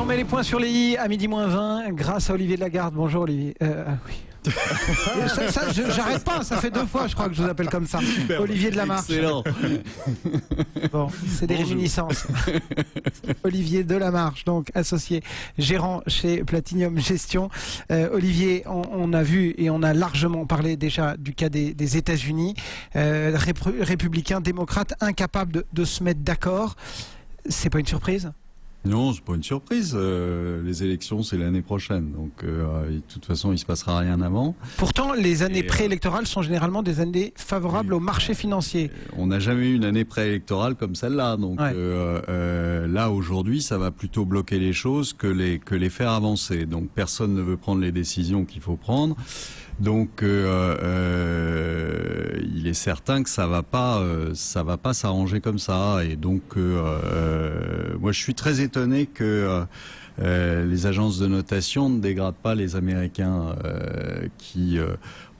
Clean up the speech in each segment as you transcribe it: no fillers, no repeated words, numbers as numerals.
on met les points sur les i à midi moins 20 grâce à Olivier Delagarde. Bonjour Olivier. Oui. J'arrête pas, ça fait 2 fois je crois que je vous appelle comme ça. Super, Olivier de la Marche. Excellent. Bon, c'est des réminiscences. Olivier de la Marche, donc associé gérant chez Platinium Gestion. Olivier, on a vu et on a largement parlé déjà du cas des États-Unis. Républicains, démocrates, incapables de se mettre d'accord. C'est pas une surprise ? Non, c'est pas une surprise. Les élections, c'est l'année prochaine. Donc, de toute façon, il se passera rien avant. Pourtant, les années préélectorales sont généralement des années favorables au marché financier. On n'a jamais eu une année préélectorale comme celle-là. Donc, là, aujourd'hui, ça va plutôt bloquer les choses que les faire avancer. Donc, personne ne veut prendre les décisions qu'il faut prendre. Donc, il est certain que ça va pas s'arranger comme ça. Et donc, moi, je suis très étonné que les agences de notation ne dégradent pas les Américains qui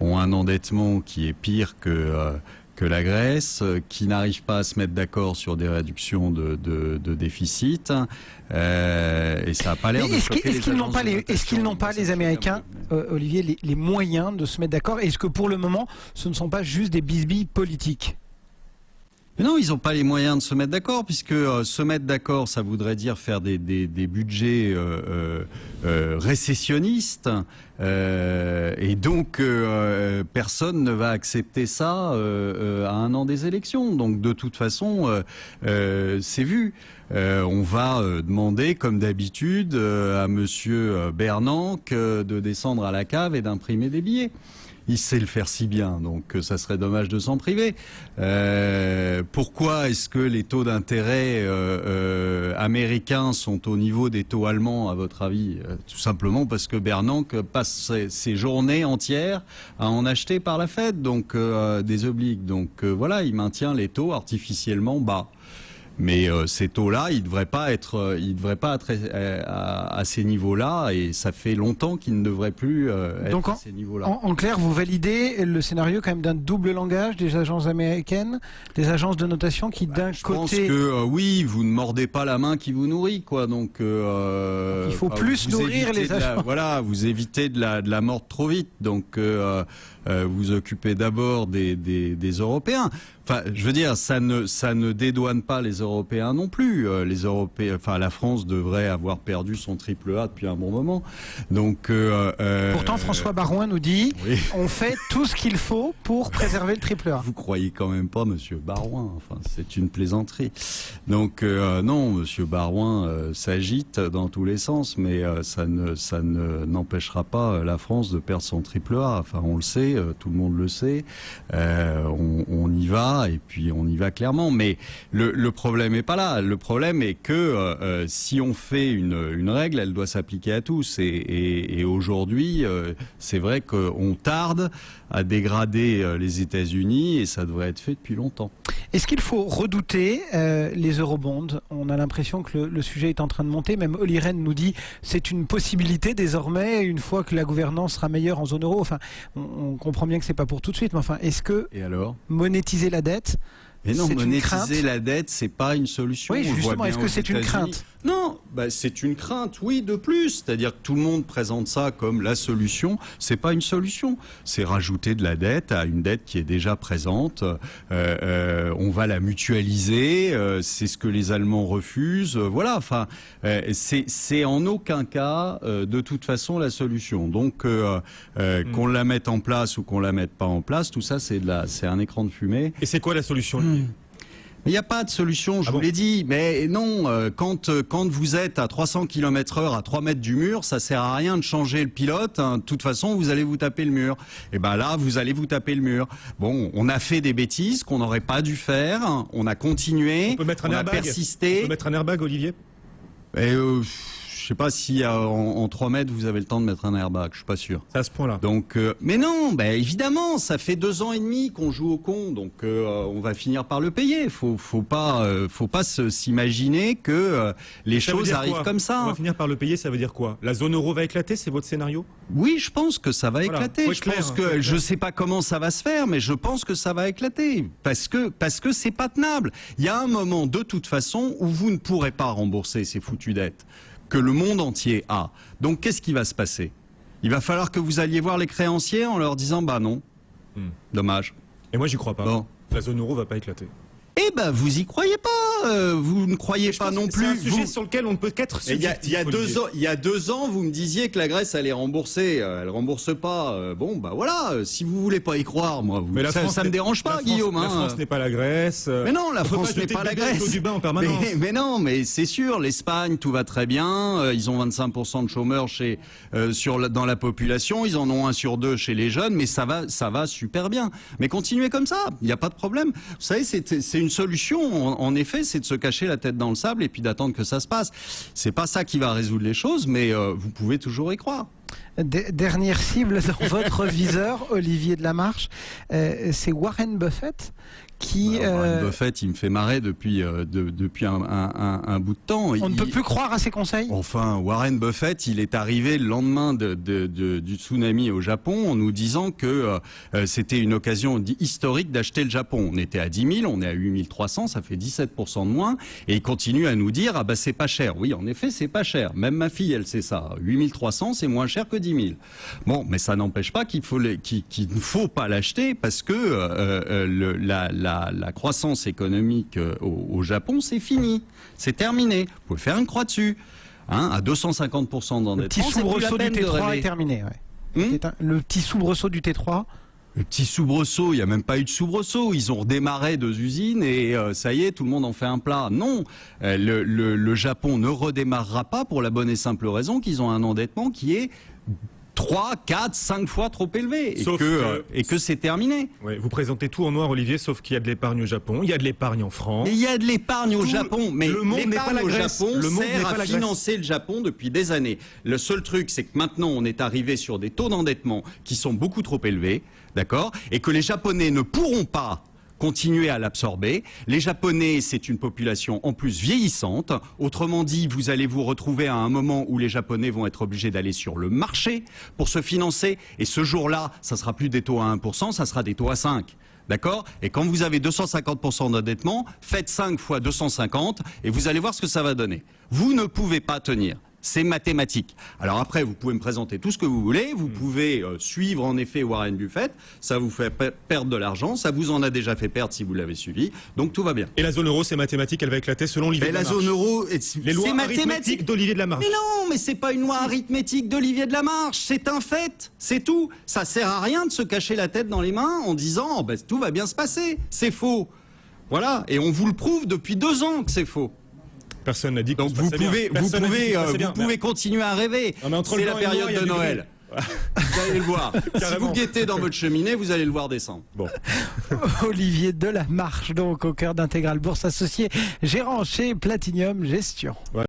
ont un endettement qui est pire que la Grèce, qui n'arrive pas à se mettre d'accord sur des réductions de déficit, et ça n'a pas l'air de choquer les agences de notation. Est-ce qu'ils n'ont pas, les Américains, Olivier, les moyens de se mettre d'accord? Est-ce que pour le moment, ce ne sont pas juste des bisbilles politiques? Mais non, ils n'ont pas les moyens de se mettre d'accord, puisque se mettre d'accord, ça voudrait dire faire des budgets récessionnistes, et donc personne ne va accepter ça à un an des élections. Donc de toute façon, c'est vu. On va demander, comme d'habitude, à Monsieur Bernanke de descendre à la cave et d'imprimer des billets. Il sait le faire si bien, donc ça serait dommage de s'en priver. Pourquoi est-ce que les taux d'intérêt américains sont au niveau des taux allemands, à votre avis? Tout simplement parce que Bernanke passe ses journées entières à en acheter par la Fed, donc des obliques. Donc voilà, il maintient les taux artificiellement bas. Mais ces taux-là, ils ne devraient pas être à ces niveaux-là, et ça fait longtemps qu'ils ne devraient plus être donc à ces niveaux-là. En clair, vous validez le scénario quand même d'un double langage des agences américaines, des agences de notation qui d'un côté... Je pense que oui, vous ne mordez pas la main qui vous nourrit, quoi. Donc il faut plus nourrir les agences. Voilà, vous évitez de la mordre trop vite. Donc vous occupez d'abord des Européens. Enfin, je veux dire, ça ne dédouane pas les Européens non plus. Les Européens, enfin, la France devrait avoir perdu son triple A depuis un bon moment. Donc, pourtant, François Baroin nous dit, oui, on fait tout ce qu'il faut pour préserver le triple A. Vous croyez quand même pas, Monsieur Baroin. Enfin, c'est une plaisanterie. Donc, non, Monsieur Baroin s'agite dans tous les sens, mais ça n'empêchera pas la France de perdre son triple A. Enfin, on le sait, tout le monde le sait. On y va. Et puis on y va clairement, mais le problème n'est pas là. Le problème est que si on fait une règle, elle doit s'appliquer à tous. Et aujourd'hui, c'est vrai qu'on tarde à dégrader les États-Unis, et ça devrait être fait depuis longtemps. Est-ce qu'il faut redouter les eurobonds? On a l'impression que le sujet est en train de monter. Même Olli Rehn nous dit c'est une possibilité désormais, une fois que la gouvernance sera meilleure en zone euro. Enfin, on comprend bien que c'est pas pour tout de suite, mais enfin, est-ce que monétiser la dette, mais non, monétiser la dette, c'est pas une solution. Oui, justement, est-ce que c'est une crainte? Non, bah, c'est une crainte, oui, de plus. C'est-à-dire que tout le monde présente ça comme la solution. C'est pas une solution. C'est rajouter de la dette à une dette qui est déjà présente. On va la mutualiser. C'est ce que les Allemands refusent. Voilà. Enfin, c'est en aucun cas, de toute façon, la solution. Donc, qu'on la mette en place ou qu'on la mette pas en place, tout ça, c'est un écran de fumée. Et c'est quoi la solution? Il n'y a pas de solution, je vous l'ai dit. Mais non, quand vous êtes à 300 km/h à 3 mètres du mur, ça sert à rien de changer le pilote. Hein. De toute façon, vous allez vous taper le mur. Et ben là, vous allez vous taper le mur. Bon, on a fait des bêtises qu'on n'aurait pas dû faire. On a continué. On a persisté. On peut mettre un airbag, Olivier? Je sais pas si en 3 mètres vous avez le temps de mettre un airbag, je suis pas sûr. C'est à ce point-là. Donc, mais non, évidemment, ça fait 2 ans et demi qu'on joue au con, donc on va finir par le payer. Faut pas s'imaginer que les choses arrivent comme ça. On va finir par le payer, ça veut dire quoi? La zone euro va éclater, c'est votre scénario? Oui, je pense que ça va éclater. Je pense que je sais pas comment ça va se faire, mais je pense que ça va éclater parce que c'est pas tenable. Il y a un moment de toute façon où vous ne pourrez pas rembourser ces foutues dettes. que le monde entier a. Donc qu'est-ce qui va se passer? Il va falloir que vous alliez voir les créanciers en leur disant bah non, dommage. Et moi, j'y crois pas. Bon. La zone euro va pas éclater. Eh ben, vous y croyez pas, vous ne croyez pas non plus. C'est un sujet vous... sur lequel on ne peut qu'être Il y a subjectif. 2 ans, vous me disiez que la Grèce allait rembourser. Elle rembourse pas. Bon, bah voilà. Si vous voulez pas y croire, moi, vous... Mais ça me dérange pas, Guillaume. La France n'est pas la Grèce. Mais non, la France n'est pas la Grèce. Du bain en permanence. Mais non, mais c'est sûr. L'Espagne, tout va très bien. Ils ont 25% de chômeurs dans la population. Ils en ont 1 sur 2 chez les jeunes. Mais ça va super bien. Mais continuez comme ça. Il n'y a pas de problème. Vous savez, c'est une solution. En effet, c'est de se cacher la tête dans le sable et puis d'attendre que ça se passe. C'est pas ça qui va résoudre les choses, mais vous pouvez toujours y croire. Dernière cible dans votre viseur, Olivier de la Marche, c'est Warren Buffett qui... Warren Buffett, il me fait marrer depuis un bout de temps. On ne peut plus croire à ses conseils. Enfin, Warren Buffett, il est arrivé le lendemain du tsunami au Japon en nous disant que c'était une occasion historique d'acheter le Japon. On était à 10 000, on est à 8 300, ça fait 17% de moins. Et il continue à nous dire, ah bah c'est pas cher. Oui, en effet, c'est pas cher. Même ma fille, elle sait ça. 8 300, c'est moins cher que 10 000. Bon, mais ça n'empêche pas qu'il ne faut pas l'acheter parce que la croissance économique au Japon, c'est fini. C'est terminé. Vous pouvez faire une croix dessus. Hein, à 250% d'endettement. Le petit soubresaut du T3 est terminé. Ouais. Le petit soubresaut du T3. Le petit soubresaut, il n'y a même pas eu de soubresaut. Ils ont redémarré 2 usines et ça y est, tout le monde en fait un plat. Non, le Japon ne redémarrera pas pour la bonne et simple raison qu'ils ont un endettement qui est 3, 4, 5 fois trop élevé et que c'est terminé. Ouais, vous présentez tout en noir, Olivier, sauf qu'il y a de l'épargne au Japon, il y a de l'épargne en France. Mais il y a de l'épargne au Japon, mais l'épargne au Japon sert à financer le Japon depuis des années. Le seul truc, c'est que maintenant, on est arrivé sur des taux d'endettement qui sont beaucoup trop élevés, d'accord, et que les Japonais ne pourront pas continuer à l'absorber. Les Japonais, c'est une population en plus vieillissante. Autrement dit, vous allez vous retrouver à un moment où les Japonais vont être obligés d'aller sur le marché pour se financer. Et ce jour-là, ça sera plus des taux à 1%, ça sera des taux à 5%. D'accord? Et quand vous avez 250% d'endettement, faites 5 fois 250 et vous allez voir ce que ça va donner. Vous ne pouvez pas tenir. C'est mathématique. Alors après, vous pouvez me présenter tout ce que vous voulez. Vous pouvez suivre en effet Warren Buffett. Ça vous fait perdre de l'argent. Ça vous en a déjà fait perdre si vous l'avez suivi. Donc tout va bien. Et la zone euro, c'est mathématique. Elle va éclater selon Olivier de la Marche. La zone euro, les lois arithmétiques d'Olivier de la Marche. Mais non, mais c'est pas une loi arithmétique d'Olivier de la Marche. C'est un fait. C'est tout. Ça sert à rien de se cacher la tête dans les mains en disant oh, ben, tout va bien se passer. C'est faux. Voilà. Et on vous le prouve depuis 2 ans que c'est faux. Personne n'a dit que donc vous pouvez continuer à rêver. C'est la période de Noël. Vous allez le voir. Si vous guettez dans votre cheminée, vous allez le voir descendre. Bon. Olivier de la Marche, donc au cœur d'Intégral Bourse Associée, gérant chez Platinum Gestion. Ouais.